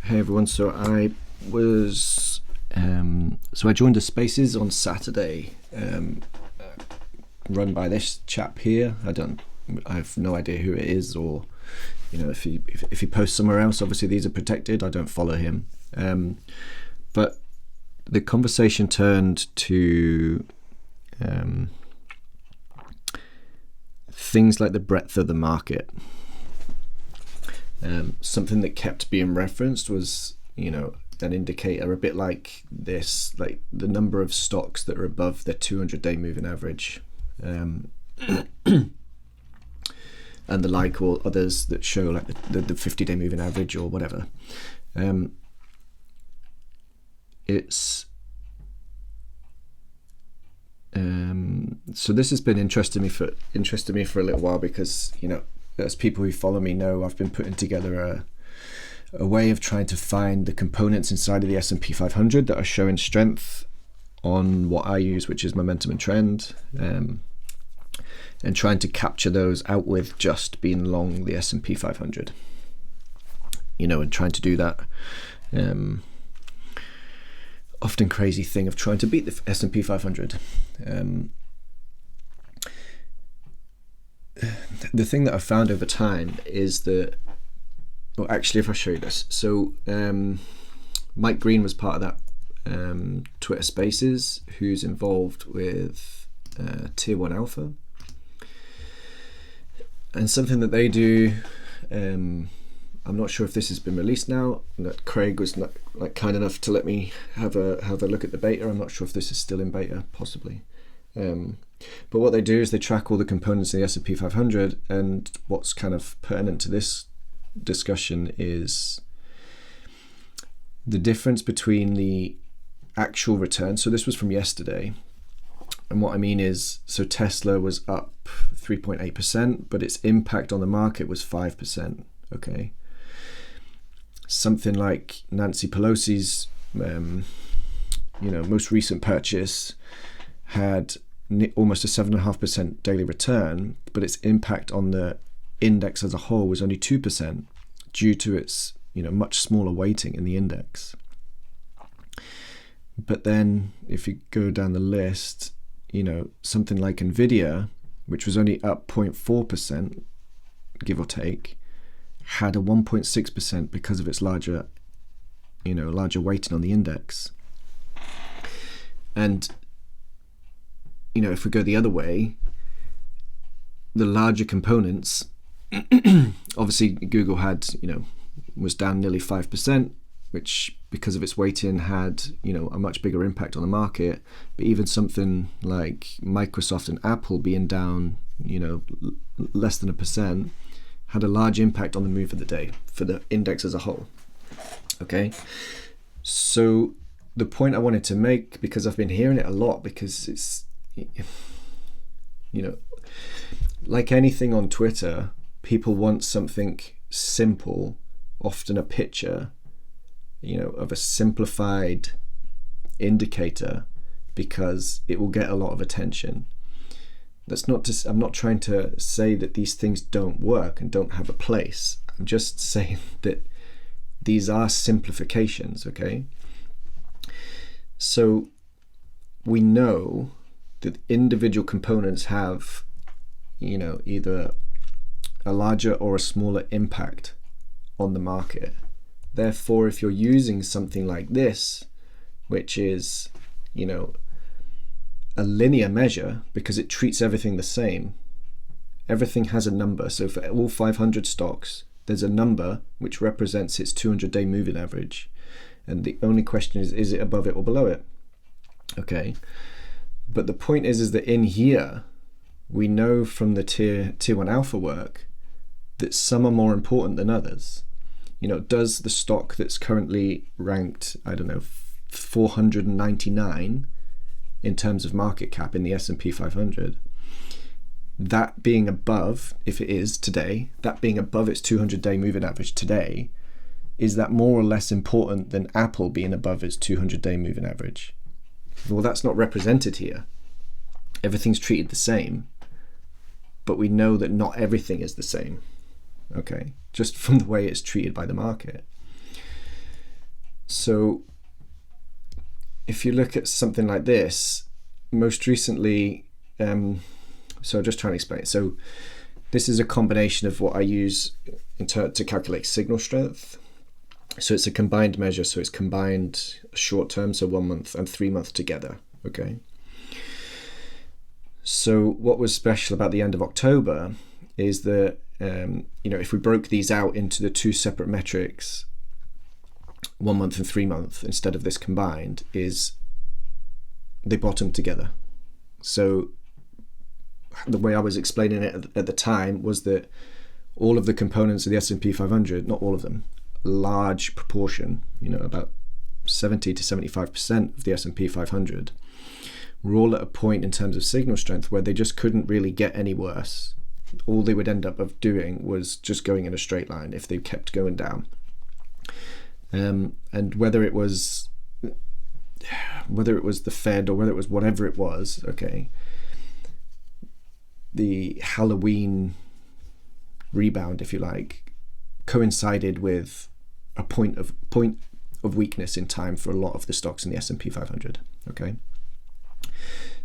Hey everyone, I joined the Spaces on Saturday, run by this chap here. I have no idea who it is, or if he posts somewhere else. Obviously these are protected. I don't follow him, but the conversation turned to things like the breadth of the market. Something that kept being referenced was, an indicator a bit like this, like the number of stocks that are above their 200-day moving average, and the like, or others that show like the 50-day moving average or whatever. So this has been interesting me for a little while, because as people who follow me know, I've been putting together a way of trying to find the components inside of the S&P 500 that are showing strength on what I use, which is momentum and trend, and trying to capture those out with just being long the S&P 500, and trying to do that often crazy thing of trying to beat the S&P 500. The thing that I've found over time is that, well, actually, if I show you this, so Mike Green was part of that Twitter Spaces, who's involved with Tier 1 Alpha, and something that they do. I'm not sure if this has been released now. That Craig was kind enough to let me have a look at the beta. I'm not sure if this is still in beta, possibly. But what they do is they track all the components of the S&P 500, and what's kind of pertinent to this discussion is the difference between the actual return. So this was from yesterday, and what I mean is, so Tesla was up 3.8%, but its impact on the market was 5%. Okay. Something like Nancy Pelosi's most recent purchase had almost a 7.5% daily return, but its impact on the index as a whole was only 2%, due to its much smaller weighting in the index. But then if you go down the list, something like Nvidia, which was only up 0.4%, give or take, had a 1.6% because of its larger weighting on the index. And if we go the other way, the larger components, obviously Google had, was down nearly 5%, which because of its weighting had, a much bigger impact on the market. But even something like Microsoft and Apple being down, less than 1%, had a large impact on the move of the day for the index as a whole. Okay. So the point I wanted to make, because I've been hearing it a lot, because it's, like anything on Twitter, people want something simple, often a picture, of a simplified indicator, because it will get a lot of attention. I'm not trying to say that these things don't work and don't have a place. I'm just saying that these are simplifications, okay? So we know that individual components have, either a larger or a smaller impact on the market. Therefore, if you're using something like this, which is, a linear measure, because it treats everything the same, everything has a number. So for all 500 stocks, there's a number which represents its 200-day moving average. And the only question is it above it or below it? Okay. But the point is that in here, we know from the tier 1 alpha work that some are more important than others. Does the stock that's currently ranked, 499 in terms of market cap in the S&P 500, that being above, if it is today, that being above its 200-day moving average today, is that more or less important than Apple being above its 200-day moving average? Well, that's not represented here. Everything's treated the same, but we know that not everything is the same, okay? Just from the way it's treated by the market. So if you look at something like this, most recently, so I'm just trying to explain. So this is a combination of what I use to calculate signal strength. So it's a combined measure. So it's combined short term, so 1 month and 3 months together. Okay. So what was special about the end of October is that, if we broke these out into the two separate metrics, 1 month and 3 month, instead of this combined, is they bottomed together. So the way I was explaining it at the time was that all of the components of the S&P 500, not all of them, a large proportion, about 70 to 75% of the S&P 500, were all at a point in terms of signal strength where they just couldn't really get any worse. All they would end up of doing was just going in a straight line if they kept going down. And whether it was the Fed or whether it was whatever it was, okay, the Halloween rebound, if you like, coincided with a point of weakness in time for a lot of the stocks in the S&P 500. Okay,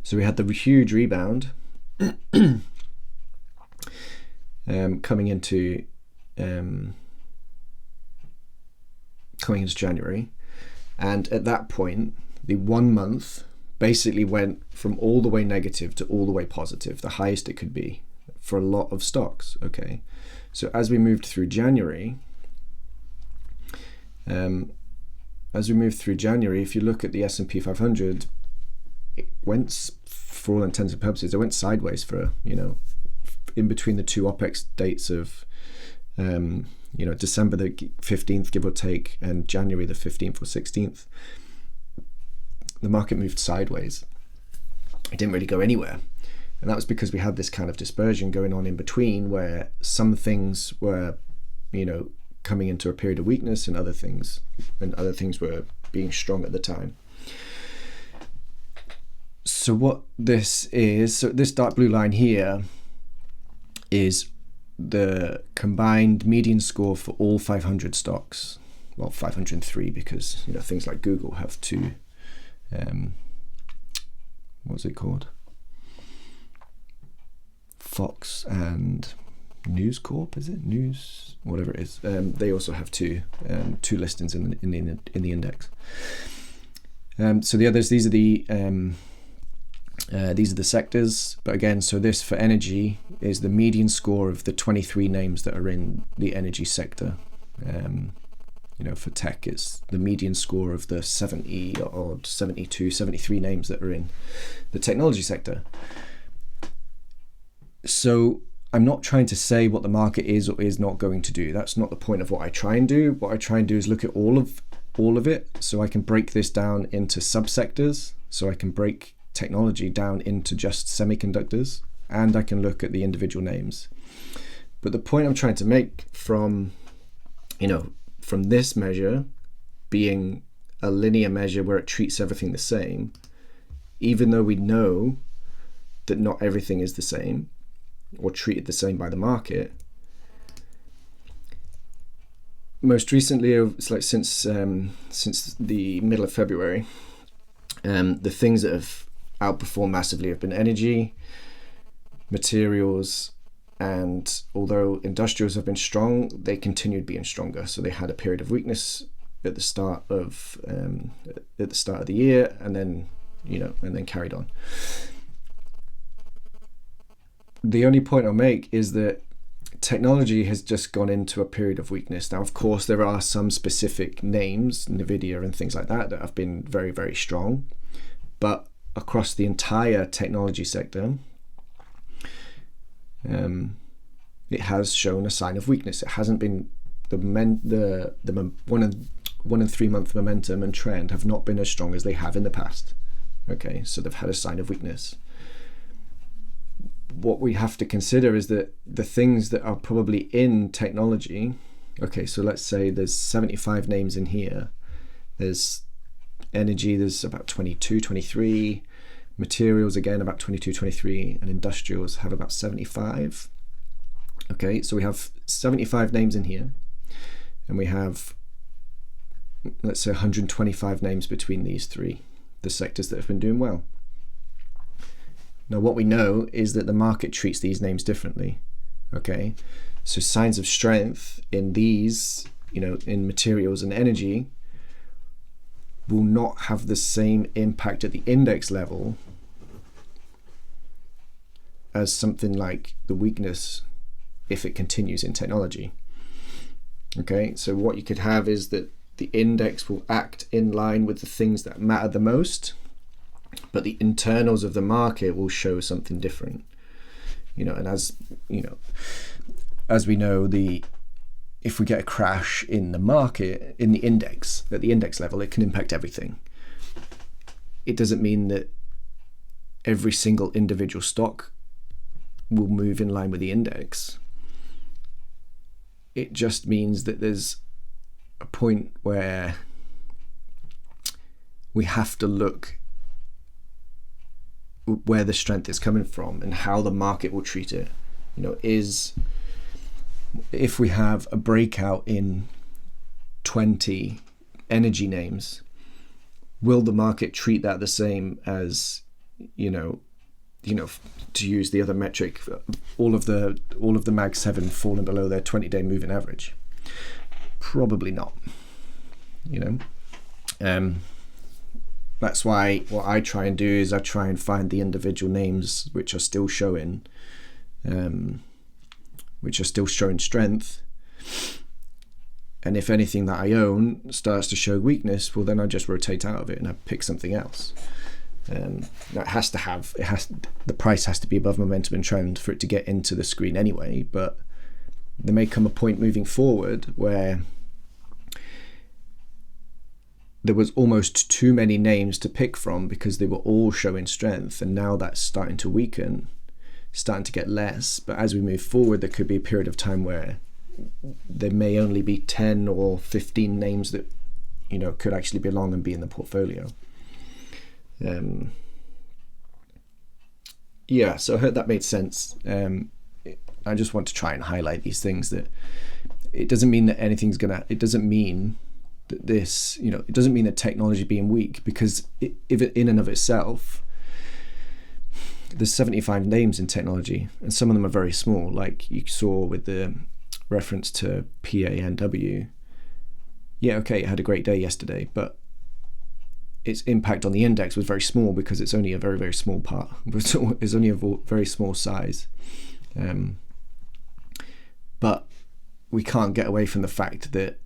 so we had the huge rebound coming into January, and at that point the 1 month basically went from all the way negative to all the way positive, the highest it could be for a lot of stocks. Okay, so as we moved through January, if you look at the S&P 500, it went, for all intents and purposes, it went sideways for in between the two OPEX dates of December the 15th, give or take, and January the 15th or 16th. The market moved sideways. It didn't really go anywhere. And that was because we had this kind of dispersion going on in between, where some things were, coming into a period of weakness, and other things were being strong at the time. So what this is, this dark blue line here is the combined median score for all 500 stocks. Well, 503, because things like Google have two, what's it called? Fox and News Corp, is it? News, whatever it is. They also have two listings in the index. So the others, these are the sectors. But again, so this for energy is the median score of the 23 names that are in the energy sector. For tech, it's the median score of the 70 or 72, 73 names that are in the technology sector. So I'm not trying to say what the market is or is not going to do. That's not the point of what I try and do. What I try and do is look at all of it, so I can break this down into subsectors, so I can break technology down into just semiconductors, and I can look at the individual names. But the point I'm trying to make from this measure being a linear measure where it treats everything the same, even though we know that not everything is the same or treated the same by the market. Most recently, it's like since the middle of February, the things that have outperformed massively have been energy, materials, and although industrials have been strong, they continued being stronger. So they had a period of weakness at the start of the year, and then carried on. The only point I'll make is that technology has just gone into a period of weakness. Now, of course, there are some specific names, Nvidia and things like that have been very, very strong. But across the entire technology sector, it has shown a sign of weakness. It hasn't been the 1 and 3 month momentum and trend have not been as strong as they have in the past. Okay, so they've had a sign of weakness. What we have to consider is that the things that are probably in technology, okay, so let's say there's 75 names in here. There's energy, there's about 22, 23. Materials, again, about 22, 23. And industrials have about 75. Okay, so we have 75 names in here. And we have let's say 125 names between these three, the sectors that have been doing well. Now what we know is that the market treats these names differently. Okay, so signs of strength in these, in materials and energy, will not have the same impact at the index level as something like the weakness if it continues in technology. Okay, so what you could have is that the index will act in line with the things that matter the most, but the internals of the market will show something different. And as we know, if we get a crash in the market, in the index, at the index level, it can impact everything. It doesn't mean that every single individual stock will move in line with the index. It just means that there's a point where we have to look where the strength is coming from and how the market will treat it. If we have a breakout in 20 energy names, will the market treat that the same as, to use the other metric, all of the Mag 7 falling below their 20-day moving average? Probably not. That's why what I try and do is I try and find the individual names which are still showing strength, and if anything that I own starts to show weakness, well then I just rotate out of it and I pick something else. The price has to be above momentum and trend for it to get into the screen anyway, but there may come a point moving forward where there was almost too many names to pick from because they were all showing strength, and now that's starting to weaken, starting to get less. But as we move forward, there could be a period of time where there may only be 10 or 15 names that could actually belong and be in the portfolio. So I hope that made sense. I just want to try and highlight these things, that it doesn't mean that it doesn't mean that this, it doesn't mean that technology being weak, because if it in and of itself, there's 75 names in technology and some of them are very small, like you saw with the reference to PANW. Yeah, okay, it had a great day yesterday, but its impact on the index was very small because it's only a very, very small part. It's only a very small size. But we can't get away from the fact that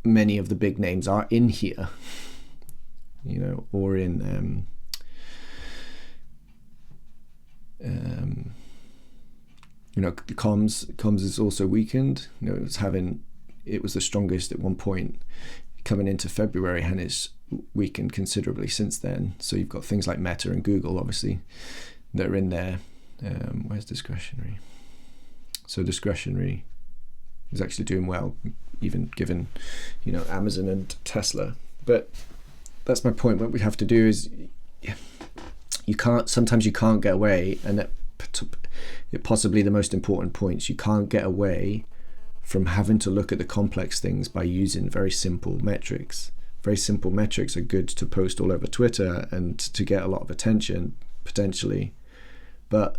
many of the big names are in here, or in comms is also weakened. It was the strongest at one point coming into February, and it's weakened considerably since then. So you've got things like Meta and Google, obviously, that are in there. Where's discretionary? So discretionary is actually doing well, even given Amazon and Tesla. But that's my point. What we have to do is sometimes you can't get away, and it possibly the most important points, you can't get away from having to look at the complex things by using very simple metrics. Very simple metrics are good to post all over Twitter and to get a lot of attention potentially, but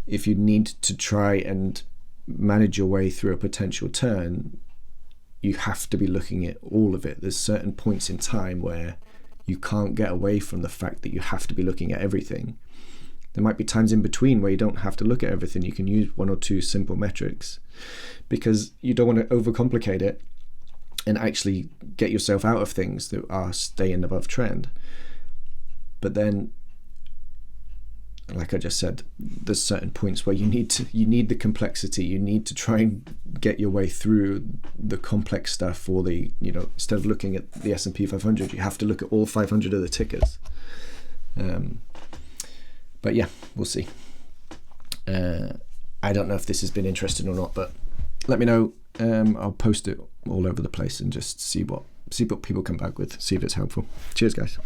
if you need to try and manage your way through a potential turn, you have to be looking at all of it. There's certain points in time where you can't get away from the fact that you have to be looking at everything. There might be times in between where you don't have to look at everything. You can use one or two simple metrics because you don't want to overcomplicate it and actually get yourself out of things that are staying above trend. But then, like I just said, there's certain points where you need the complexity. You need to try and get your way through the complex stuff, or instead of looking at the S&P 500, you have to look at all 500 of the tickers. But yeah, we'll see. I don't know if this has been interesting or not, but let me know. I'll post it all over the place and just see what people come back with, see if it's helpful. Cheers, guys.